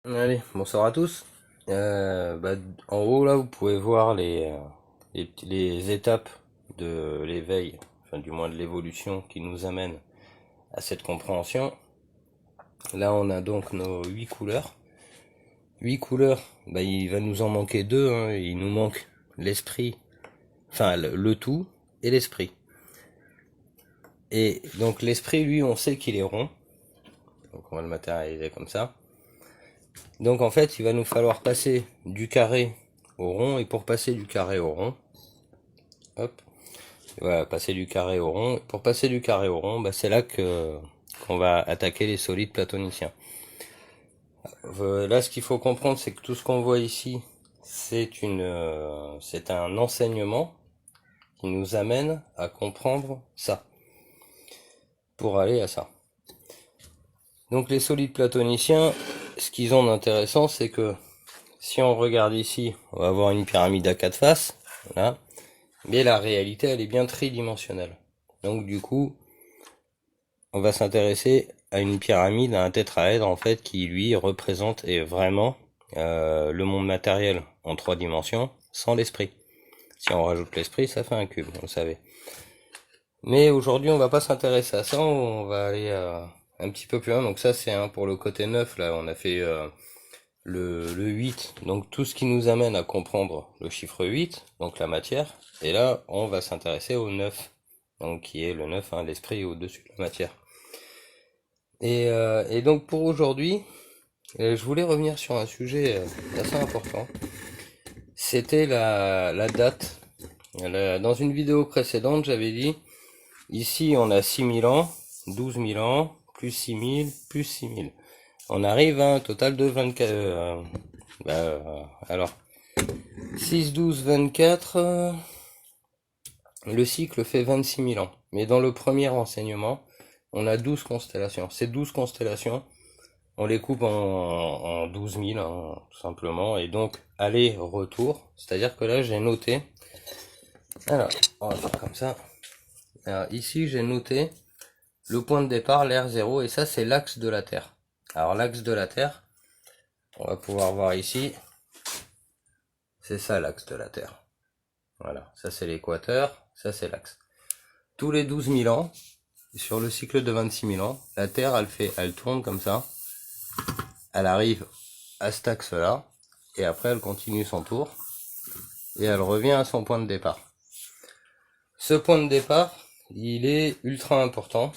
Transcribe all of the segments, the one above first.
Allez, bonsoir à tous. En haut là, vous pouvez voir les étapes de l'éveil, enfin du moins de l'évolution qui nous amène à cette compréhension. Là, on a donc nos 8 couleurs. 8 couleurs, il va nous en manquer deux, hein. Il nous manque l'esprit, enfin le tout et l'esprit. Et donc l'esprit, lui, on sait qu'il est rond. Donc on va le matérialiser comme ça. Donc en fait, il va nous falloir passer du carré au rond, et pour passer du carré au rond, hop, voilà, passer du carré au rond. Pour passer du carré au rond, c'est là que qu'on va attaquer les solides platoniciens. Là, ce qu'il faut comprendre, c'est que tout ce qu'on voit ici, c'est un enseignement qui nous amène à comprendre ça, pour aller à ça. Donc les solides platoniciens, ce qu'ils ont d'intéressant, c'est que si on regarde ici, on va avoir une pyramide à 4 faces, voilà. Mais la réalité, elle est bien tridimensionnelle. Donc du coup, on va s'intéresser à une pyramide, à un tétraèdre en fait, qui lui représente vraiment le monde matériel en 3 dimensions, sans l'esprit. Si on rajoute l'esprit, ça fait un cube, vous le savez. Mais aujourd'hui, on va pas s'intéresser à ça, on va aller un petit peu plus loin. Donc ça, c'est pour le côté 9, là, on a fait le 8, donc tout ce qui nous amène à comprendre le chiffre 8, donc la matière. Et là, on va s'intéresser au 9, donc qui est le 9, hein, l'esprit au-dessus de la matière. Et donc pour aujourd'hui, je voulais revenir sur un sujet assez important. C'était la date. Dans une vidéo précédente, j'avais dit, ici on a 6000 ans, 12 000 ans, plus 6000, plus 6000. On arrive à un total de 24... alors, 6, 12, 24, le cycle fait 26 000 ans. Mais dans le premier enseignement, on a 12 constellations. Ces 12 constellations, on les coupe en 12 000, hein, tout simplement. Et donc, aller-retour. C'est-à-dire que là, j'ai noté... Alors, on va faire comme ça. Alors, ici, j'ai noté le point de départ, l'air 0. Et ça, c'est l'axe de la Terre. Alors, l'axe de la Terre, on va pouvoir voir ici. C'est ça, l'axe de la Terre. Voilà, ça c'est l'équateur, ça c'est l'axe. Tous les 12 000 ans, sur le cycle de 26 000 ans, la Terre, elle tourne comme ça. Elle arrive à cet axe-là, et après elle continue son tour, et elle revient à son point de départ. Ce point de départ, il est ultra important,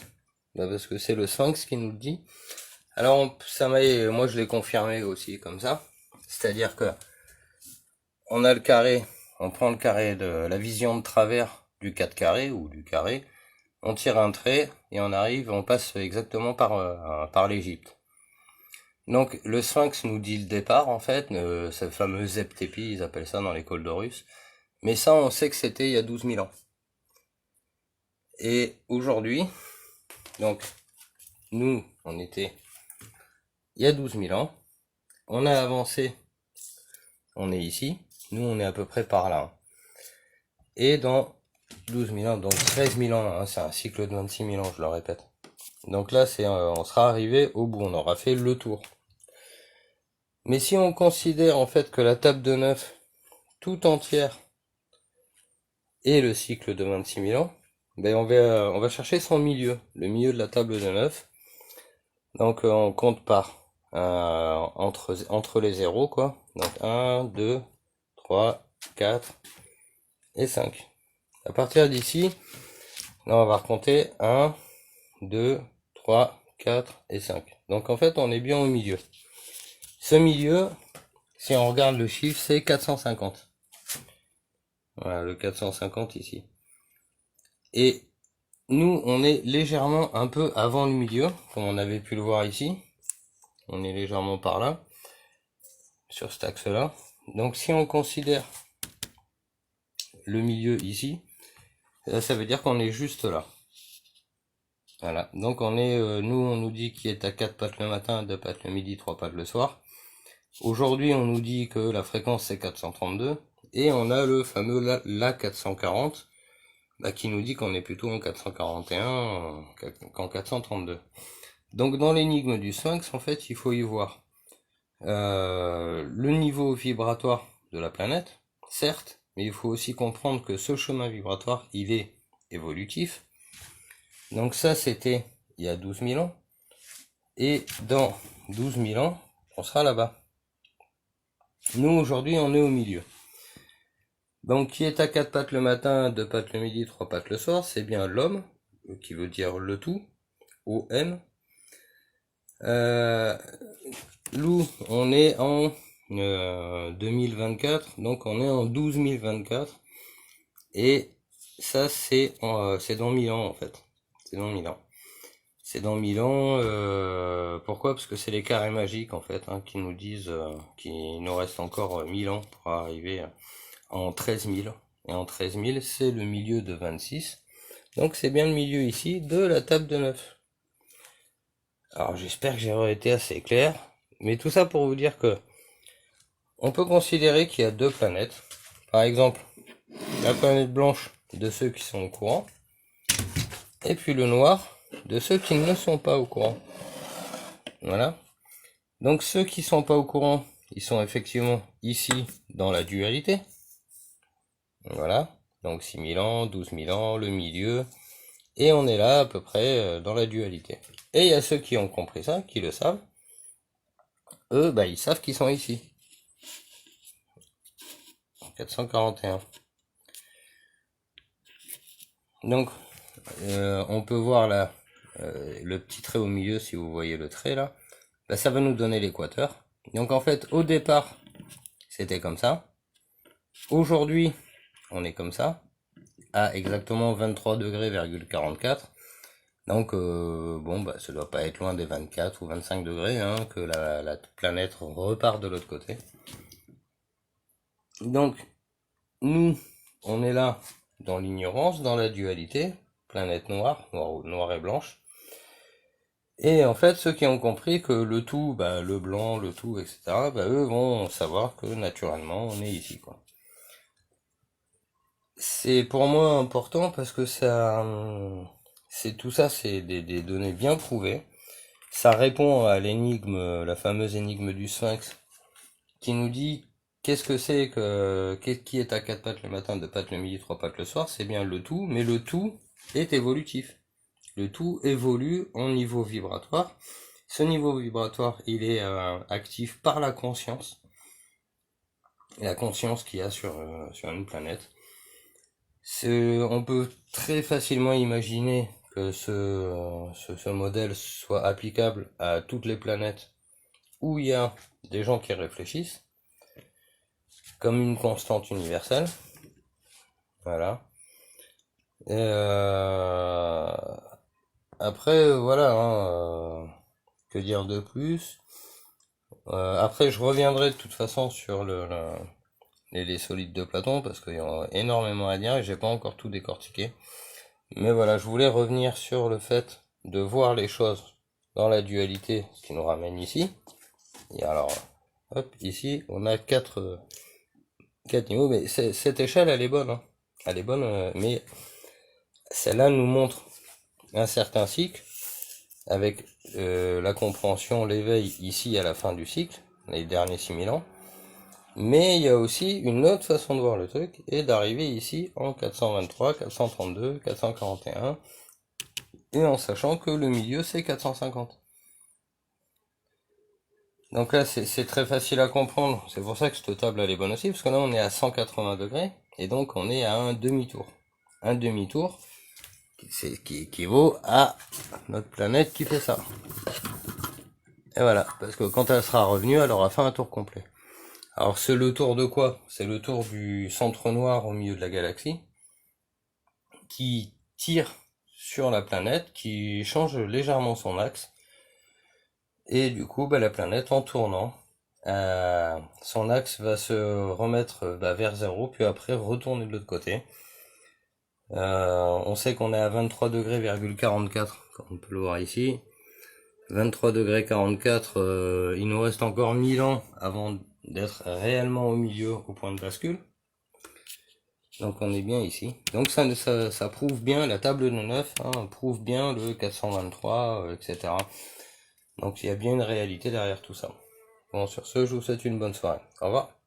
parce que c'est le sphinx qui nous le dit. Alors, moi je l'ai confirmé aussi comme ça, c'est-à-dire que on a le carré, on prend le carré de la vision de travers du 4 carré ou du carré, on tire un trait et on passe exactement par l'Égypte. Donc le sphinx nous dit le départ en fait, ce fameux Zep-Tepi, ils appellent ça dans l'école de russe. Mais ça on sait que c'était il y a 12 000 ans. Et aujourd'hui, donc nous on était il y a 12 000 ans, on a avancé, on est ici, nous on est à peu près par là. Et dans 12 000 ans, donc 13 000 ans, hein, c'est un cycle de 26 000 ans, je le répète. Donc là, on sera arrivé au bout, on aura fait le tour. Mais si on considère en fait que la table de 9 tout entière est le cycle de 26 000 ans, on va chercher son milieu, le milieu de la table de 9. Donc on compte entre les zéros, quoi. Donc 1, 2, 3, 4 et 5. À partir d'ici, là on va recompter 1, 2, 3, 4 et 5. Donc en fait on est bien au milieu. Ce milieu, si on regarde le chiffre, c'est 450. Voilà, le 450 ici. Et nous, on est légèrement un peu avant le milieu, comme on avait pu le voir ici. On est légèrement par là, sur cet axe-là. Donc si on considère le milieu ici, là, ça veut dire qu'on est juste là. Voilà, donc on nous dit qu'il est à 4 pattes le matin, 2 pattes le midi, 3 pattes le soir. Aujourd'hui, on nous dit que la fréquence c'est 432, et on a le fameux la 440, qui nous dit qu'on est plutôt en 441 qu'en 432. Donc dans l'énigme du sphinx, en fait, il faut y voir le niveau vibratoire de la planète, certes, mais il faut aussi comprendre que ce chemin vibratoire, il est évolutif. Donc ça, c'était il y a 12 000 ans. Et dans 12 000 ans, on sera là-bas. Nous, aujourd'hui, on est au milieu. Donc, qui est à 4 pattes le matin, 2 pattes le midi, 3 pattes le soir, c'est bien l'homme, qui veut dire le tout, O-M. Nous, on est en 2024, donc on est en 12 024. Et ça, c'est dans 1000 ans, en fait. C'est dans 1000 ans. C'est dans 1000 ans, pourquoi? Parce que c'est les carrés magiques, en fait, hein, qui nous disent qu'il nous reste encore 1000 ans pour arriver en 13 000. Et en 13 000, c'est le milieu de 26. Donc c'est bien le milieu ici de la table de 9. Alors j'espère que j'ai été assez clair. Mais tout ça pour vous dire que on peut considérer qu'il y a deux planètes. Par exemple, la planète blanche de ceux qui sont au courant. Et puis le noir de ceux qui ne sont pas au courant. Voilà. Donc ceux qui sont pas au courant, ils sont effectivement ici dans la dualité. Voilà. Donc 6 000 ans, 12 000 ans, le milieu. Et on est là à peu près dans la dualité. Et il y a ceux qui ont compris ça, qui le savent. Eux, bah, ils savent qu'ils sont ici. 441. Donc, on peut voir là le petit trait au milieu, si vous voyez le trait là. Là, ça va nous donner l'équateur. Donc en fait, au départ, c'était comme ça. Aujourd'hui, on est comme ça, à exactement 23 degrés,44. Donc, bon, bah, ça doit pas être loin des 24 ou 25 degrés, hein, que la planète repart de l'autre côté. Donc, nous, on est là dans l'ignorance, dans la dualité, planète noire, noire et blanche. Et en fait, ceux qui ont compris que le tout, bah, le blanc, le tout, etc., bah, eux vont savoir que naturellement, on est ici, quoi. C'est pour moi important parce que ça, c'est tout ça, c'est des données bien prouvées. Ça répond à l'énigme, la fameuse énigme du Sphinx, qui nous dit qu'est-ce que c'est que qui est à 4 pattes le matin, 2 pattes le midi, 3 pattes le soir. C'est bien le tout, mais le tout est évolutif. Le tout évolue en niveau vibratoire. Ce niveau vibratoire, il est actif par la conscience. La conscience qu'il y a sur une planète. On peut très facilement imaginer que ce modèle soit applicable à toutes les planètes où il y a des gens qui réfléchissent, comme une constante universelle. Voilà. Après, voilà, hein, que dire de plus? Après, je reviendrai de toute façon sur les solides de Platon, parce qu'il y en a énormément à dire et j'ai pas encore tout décortiqué. Mais voilà, je voulais revenir sur le fait de voir les choses dans la dualité qui nous ramène ici. Et alors, hop, ici, on a 4 niveaux, mais cette échelle, elle est bonne, hein. Elle est bonne, mais celle-là nous montre un certain cycle, avec la compréhension, l'éveil ici à la fin du cycle, les derniers 6000 ans. Mais il y a aussi une autre façon de voir le truc, et d'arriver ici en 423, 432, 441, et en sachant que le milieu c'est 450. Donc là c'est très facile à comprendre, c'est pour ça que cette table elle est bonne aussi, parce que là on est à 180 degrés, et donc on est à un demi-tour. Un demi-tour, qui équivaut à notre planète qui fait ça. Et voilà, parce que quand elle sera revenue, elle aura fait un tour complet. Alors c'est le tour de quoi? C'est le tour du centre noir au milieu de la galaxie, qui tire sur la planète, qui change légèrement son axe, et du coup bah, la planète en tournant, son axe va se remettre vers 0, puis après retourner de l'autre côté. On sait qu'on est à 23 degrés,44, comme on peut le voir ici. 23 degrés 44, il nous reste encore 1000 ans avant d'être réellement au milieu, au point de bascule. Donc on est bien ici. Donc ça prouve bien, la table de 9 hein, prouve bien le 423, etc. Donc il y a bien une réalité derrière tout ça. Bon, sur ce, je vous souhaite une bonne soirée. Au revoir.